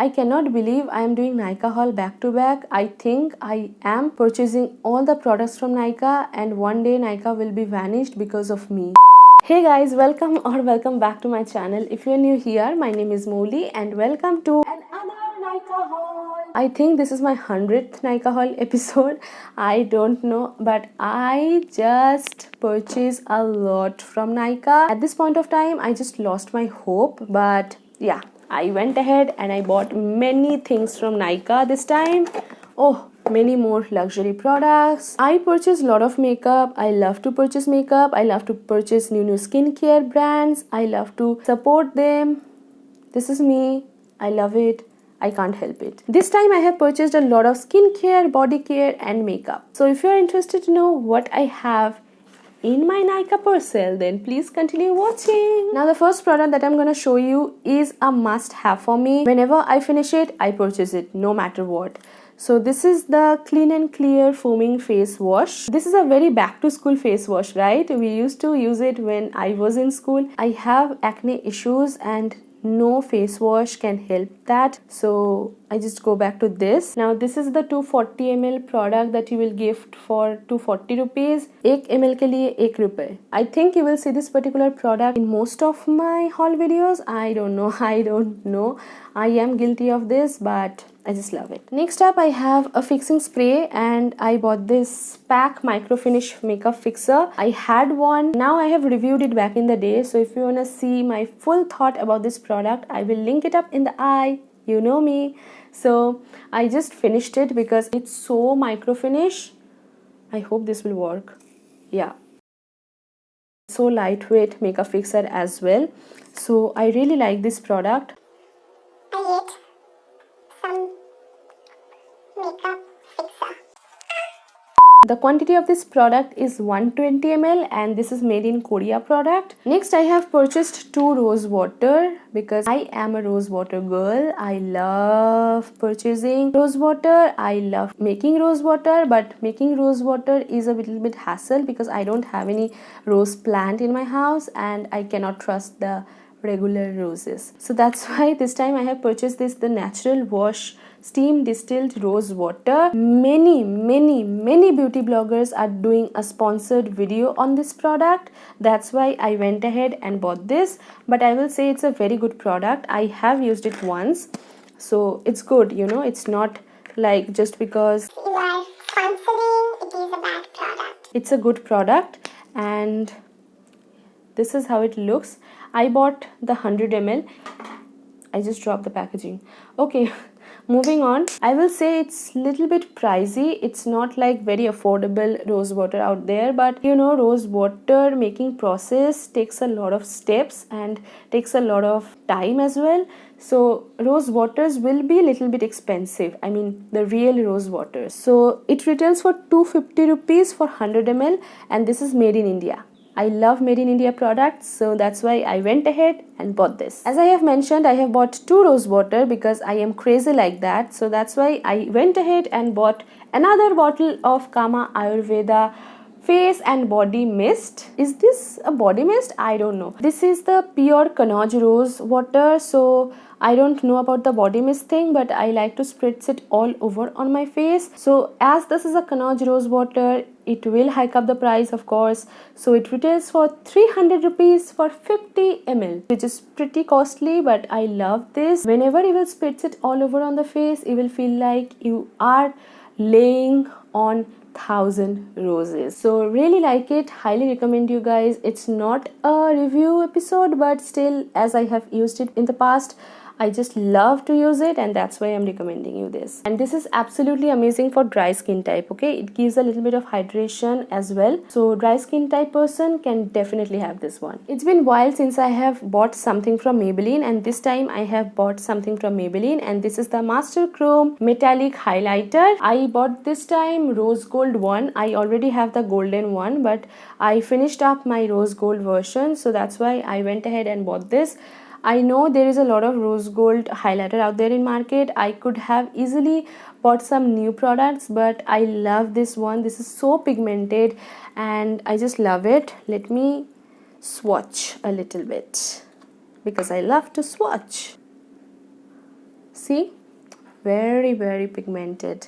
I cannot believe I am doing Nykaa haul back to back. I think I am purchasing all the products from Nykaa and one day Nykaa will be vanished because of me. Hey guys, welcome back to my channel. If you're new here, my name is Molly and welcome to another Nykaa haul. I think this is my 100th Nykaa haul episode. I don't know, but I just purchased a lot from Nykaa. At this point of time, I just lost my hope, but yeah, I went ahead and I bought many things from Nykaa this time. Oh, many more luxury products. I purchase a lot of makeup. I love to purchase makeup. I love to purchase new skincare brands. I love to support them. This is me. I love it. I can't help it. This time I have purchased a lot of skincare, body care and makeup. So if you're interested to know what I have in my Nykaa parcel, then please continue watching. Now the first product that I'm gonna show you is a must have for me. Whenever I finish it, I purchase it no matter what. So this is the Clean and Clear Foaming Face Wash. This is a very back to school face wash, right? We used to use it when I was in school. I have acne issues and no face wash can help that, so I just go back to this. Now this is the 240 ml product that you will gift for 240 rupees. 1 ml के लिए 1 रुपए. I think you will see this particular product in most of my haul videos. I don't know. I am guilty of this, but I just love it. Next up I have a fixing spray and I bought this PAC Micro Finish Makeup Fixer. I had one. Now I have reviewed it back in the day. So if you wanna see my full thought about this product, I will link it up in the eye. You know me. So I just finished it because it's so micro finish. I hope this will work. Yeah. So lightweight makeup fixer as well. So I really like this product. I ate some makeup fixer. The quantity of this product is 120 ml and this is made in Korea product. Next I have purchased 2 rose water because I am a rose water girl. I love purchasing rose water. I love making rose water, but making rose water is a little bit hassle because I don't have any rose plant in my house and I cannot trust the regular roses. So that's why this time I have purchased the Natural Wash Steam Distilled Rose Water. Many beauty bloggers are doing a sponsored video on this product. That's why I went ahead and bought this. But I will say it's a very good product. I have used it once. So it's good, you know. It's not like just because You are sponsoring, it is a bad product. It's a good product and this is how it looks. I bought the 100 ml. I just dropped the packaging. Okay. Moving on, I will say it's little bit pricey. It's not like very affordable rose water out there, but you know, rose water making process takes a lot of steps and takes a lot of time as well. So rose waters will be a little bit expensive. I mean the real rose water. So it retails for 250 rupees for 100 ml and this is made in India. I love made in India products, so that's why I went ahead and bought this. As I have mentioned, I have bought 2 rose water because I am crazy like that. So that's why I went ahead and bought another bottle of Kama Ayurveda face and body mist. Is this a body mist? I don't know. This is the pure Kanauj rose water. So I don't know about the body mist thing, but I like to spritz it all over on my face. So as this is a Kanauj rose water, it will hike up the price, of course. So it retails for 300 rupees for 50 ml, which is pretty costly, but I love this. Whenever you will spritz it all over on the face, you will feel like you are laying on 1000 roses. So really like it, highly recommend you guys. It's not a review episode, but still, as I have used it in the past, I just love to use it and that's why I'm recommending you this. And this is absolutely amazing for dry skin type, okay? It gives a little bit of hydration as well. So dry skin type person can definitely have this one. It's been a while since I have bought something from Maybelline and this time I have bought something from Maybelline and this is the Master Chrome Metallic Highlighter. I bought this time rose gold one. I already have the golden one, but I finished up my rose gold version. So that's why I went ahead and bought this. I know there is a lot of rose gold highlighter out there in market. I could have easily bought some new products, but I love this one. This is so pigmented and I just love it. Let me swatch a little bit because I love to swatch. See, very pigmented.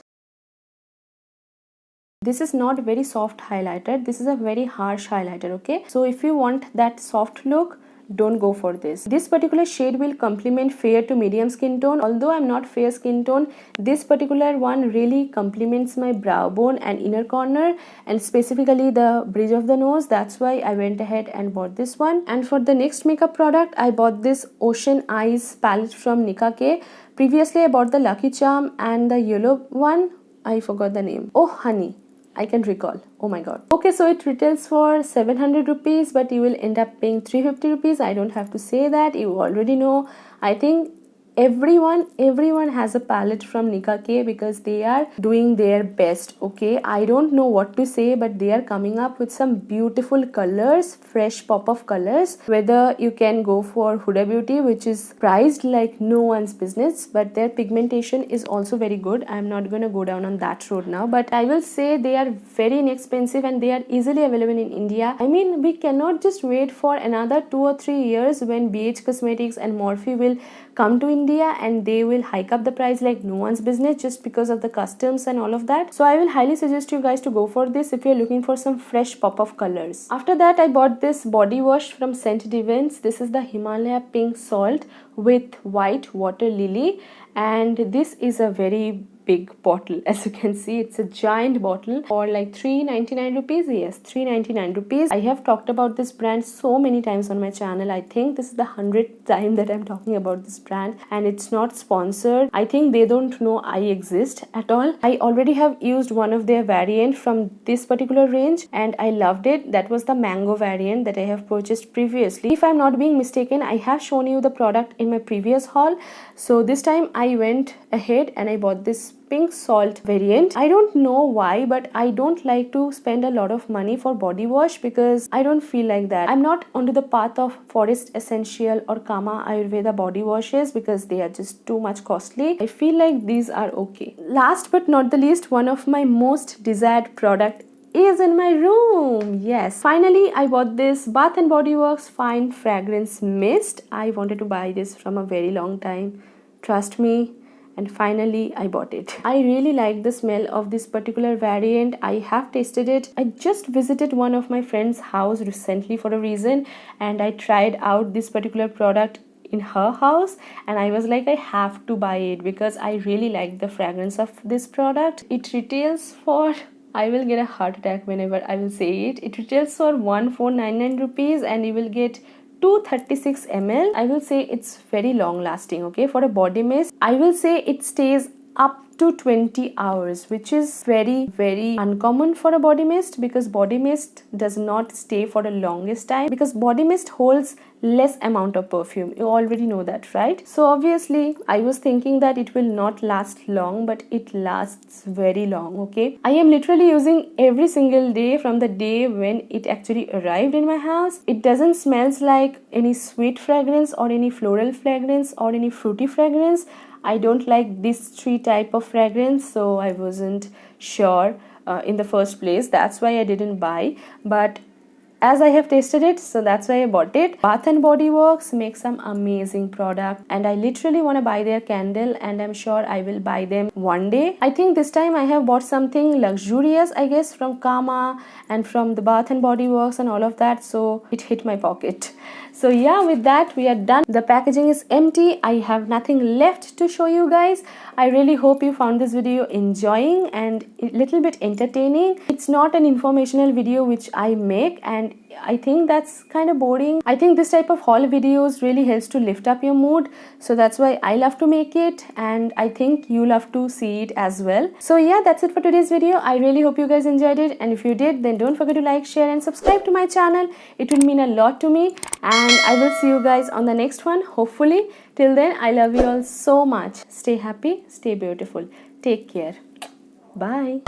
This is not very soft highlighter, this is a very harsh highlighter, okay? So if you want that soft look, don't go for this. This particular shade will complement fair to medium skin tone. Although I'm not fair skin tone, this particular one really complements my brow bone and inner corner, and specifically the bridge of the nose. That's why I went ahead and bought this one. And for the next makeup product, I bought this Ocean Eyes palette from Nicka K. Previously I bought the Lucky Charm and the yellow one, I forgot the name. Oh Honey, I can recall. Oh my god. Okay, so it retails for 700 rupees, but you will end up paying 350 rupees. I don't have to say that, you already know. I think everyone has a palette from Nicka K because they are doing their best, okay? I don't know what to say, but they are coming up with some beautiful colors, fresh pop of colors. Whether you can go for Huda Beauty, which is priced like no one's business, but their pigmentation is also very good. I'm not gonna go down on that road now, but I will say they are very inexpensive and they are easily available in India. I mean, we cannot just wait for another 2 or 3 years when BH Cosmetics and Morphe will come to India and they will hike up the price like no one's business just because of the customs and all of that. So I will highly suggest you guys to go for this if you're looking for some fresh pop of colors. After that, I bought this body wash from Scent Divines. This is the Himalaya Pink Salt with white water lily, and this is a very big bottle. As you can see, it's a giant bottle for like 399 rupees. Yes, 399 rupees. I have talked about this brand so many times on my channel. I think this is the 100th time that I'm talking about this brand, and it's not sponsored. I think they don't know I exist at all. I already have used one of their variant from this particular range and I loved it. That was the mango variant that I have purchased previously. If I'm not being mistaken, I have shown you the product in my previous haul. So this time I went ahead and I bought this pink salt variant. I don't know why, but I don't like to spend a lot of money for body wash because I don't feel like that. I'm not onto the path of Forest Essential or Kama Ayurveda body washes because they are just too much costly. I feel like these are okay. Last but not the least, one of my most desired product is in my room. Yes, finally I bought this Bath and Body Works Fine Fragrance Mist. I wanted to buy this from a very long time, trust me, and finally I bought it. I really like the smell of this particular variant. I have tasted it. I just visited one of my friend's house recently for a reason and I tried out this particular product in her house and I was like, I have to buy it because I really like the fragrance of this product. It retails for, I will get a heart attack whenever I will say it. It retails for 1499 rupees and you will get 236 ml. I will say it's very long lasting, okay? For a body mist, I will say it stays up to 20 hours, which is very uncommon for a body mist because body mist does not stay for the longest time because body mist holds less amount of perfume. You already know that, right? So obviously I was thinking that it will not last long, but it lasts very long, okay? I am literally using every single day from the day when it actually arrived in my house. It doesn't smells like any sweet fragrance or any floral fragrance or any fruity fragrance. I don't like these three type of fragrance, so I wasn't sure in the first place. That's why I didn't buy, but as I have tasted it, so that's why I bought it. Bath and Body Works makes some amazing product and I literally want to buy their candle and I'm sure I will buy them one day. I think this time I have bought something luxurious, I guess, from Kama and from the Bath and Body Works and all of that, so it hit my pocket. So yeah, with that we are done. The packaging is empty. I have nothing left to show you guys. I really hope you found this video enjoying and a little bit entertaining. It's not an informational video which I make and I think that's kind of boring. I think this type of haul videos really helps to lift up your mood, so that's why I love to make it and I think you love to see it as well. So yeah, that's it for today's video. I really hope you guys enjoyed it, and if you did, then don't forget to like, share and subscribe to my channel. It will mean a lot to me and I will see you guys on the next one, hopefully. Till then, I love you all so much. Stay happy, stay beautiful. Take care. Bye.